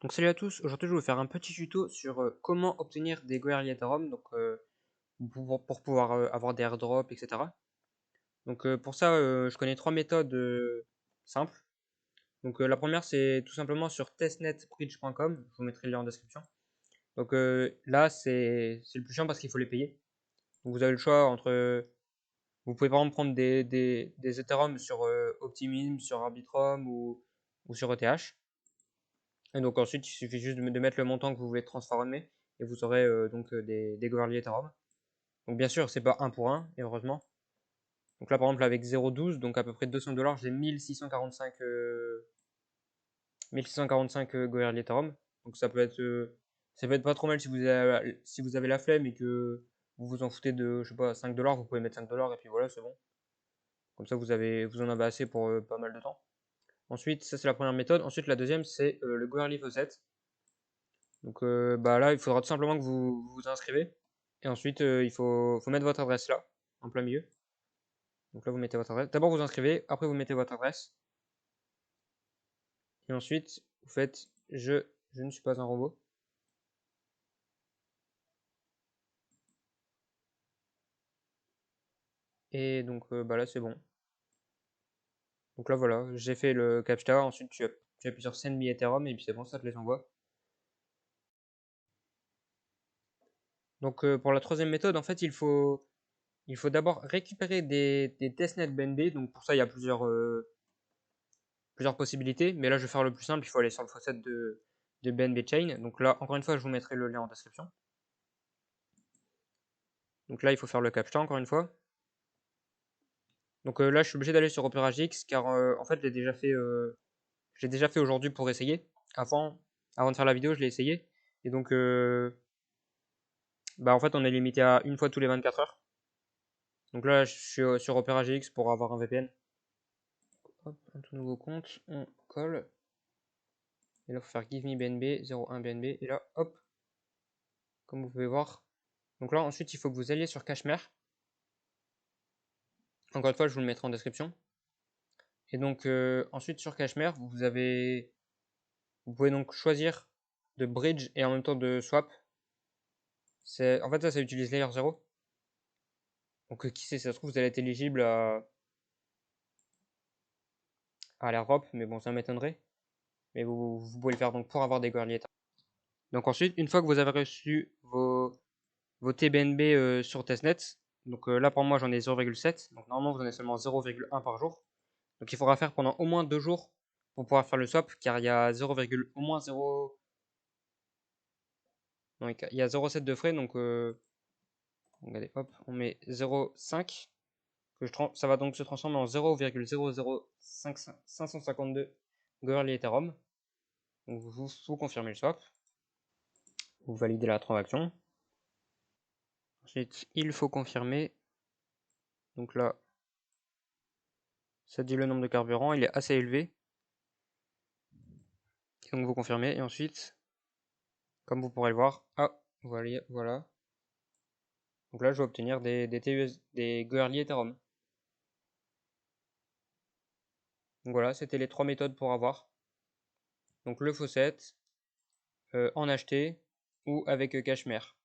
Donc salut à tous, aujourd'hui je vais vous faire un petit tuto sur comment obtenir des Goerli Ethereum, donc pour pouvoir avoir des airdrops, etc. Donc pour ça, je connais trois méthodes simples. Donc la première c'est tout simplement sur testnetbridge.com, je vous mettrai le lien en description. Donc là c'est le plus chiant parce qu'il faut les payer. Donc vous avez le choix entre, vous pouvez par exemple prendre des Ethereum sur Optimism, sur Arbitrum ou sur ETH. Et donc ensuite, il suffit juste de mettre le montant que vous voulez transformer et vous aurez donc des Goerli Ethereum. Donc bien sûr, c'est pas un pour un, et heureusement. Donc là, par exemple, avec 0,12, donc à peu près 200 $, j'ai 1645, 1645 Goerli Ethereum. Donc ça peut être pas trop mal si vous avez la flemme et que vous vous en foutez de, je sais pas, 5 $, vous pouvez mettre 5 $ et puis voilà, c'est bon. Comme ça, vous en avez assez pour pas mal de temps. Ensuite, ça c'est la première méthode. Ensuite, la deuxième, c'est le Goerli Faucet. Donc bah là, il faudra tout simplement que vous vous inscrivez. Et ensuite, faut mettre votre adresse là, en plein milieu. Donc là, vous mettez votre adresse. D'abord, vous inscrivez, après, vous mettez votre adresse. Et ensuite, vous faites je ne suis pas un robot. Et donc bah là, c'est bon. Donc là, voilà, j'ai fait le captcha. Ensuite, tu appuies sur Send me Ethereum et puis c'est bon, ça te les envoie. Donc pour la troisième méthode, en fait, il faut d'abord récupérer des testnet BNB. Donc pour ça, il y a plusieurs possibilités, mais là je vais faire le plus simple, il faut aller sur le faucet de BNB Chain. Donc là, encore une fois, je vous mettrai le lien en description. Donc là, il faut faire le captcha encore une fois. Donc là, je suis obligé d'aller sur OperaGX car en fait, j'ai déjà fait aujourd'hui pour essayer. Avant de faire la vidéo, je l'ai essayé. Et donc, bah en fait, on est limité à une fois tous les 24 heures. Donc là, je suis sur OperaGX pour avoir un VPN. Hop, un tout nouveau compte, on colle. Et là, il faut faire give me BNB, 01 BNB. Et là, hop, comme vous pouvez voir. Donc là, ensuite, il faut que vous alliez sur Cashmere. Encore une fois, je vous le mettrai en description. Et donc, ensuite, sur Cashmere, vous pouvez donc choisir de bridge et en même temps de swap. En fait, ça utilise Layer 0. Donc, qui sait, ça se trouve, vous allez être éligible à l'airdrop, mais bon, ça m'étonnerait. Mais vous pouvez le faire donc pour avoir des Goerli. Donc ensuite, une fois que vous avez reçu vos TBNB sur testnet, donc là pour moi j'en ai 0,7, donc normalement vous en avez seulement 0,1 par jour. Donc il faudra faire pendant au moins 2 jours pour pouvoir faire le swap, car il y a 0, au moins 0, non, il y a 0,7 de frais, donc regardez, hop, on met 0,5, ça va donc se transformer en 0,00552 Goerli Ethereum. Donc vous confirmez le swap, vous validez la transaction. Ensuite, il faut confirmer. Donc là, ça dit le nombre de carburant, il est assez élevé. Et donc vous confirmez, et ensuite, comme vous pourrez le voir, voilà. Donc là, je vais obtenir des Goerli Ethereum. Donc voilà, c'était les trois méthodes pour avoir. Donc le faucet, en acheter ou avec Cashmere.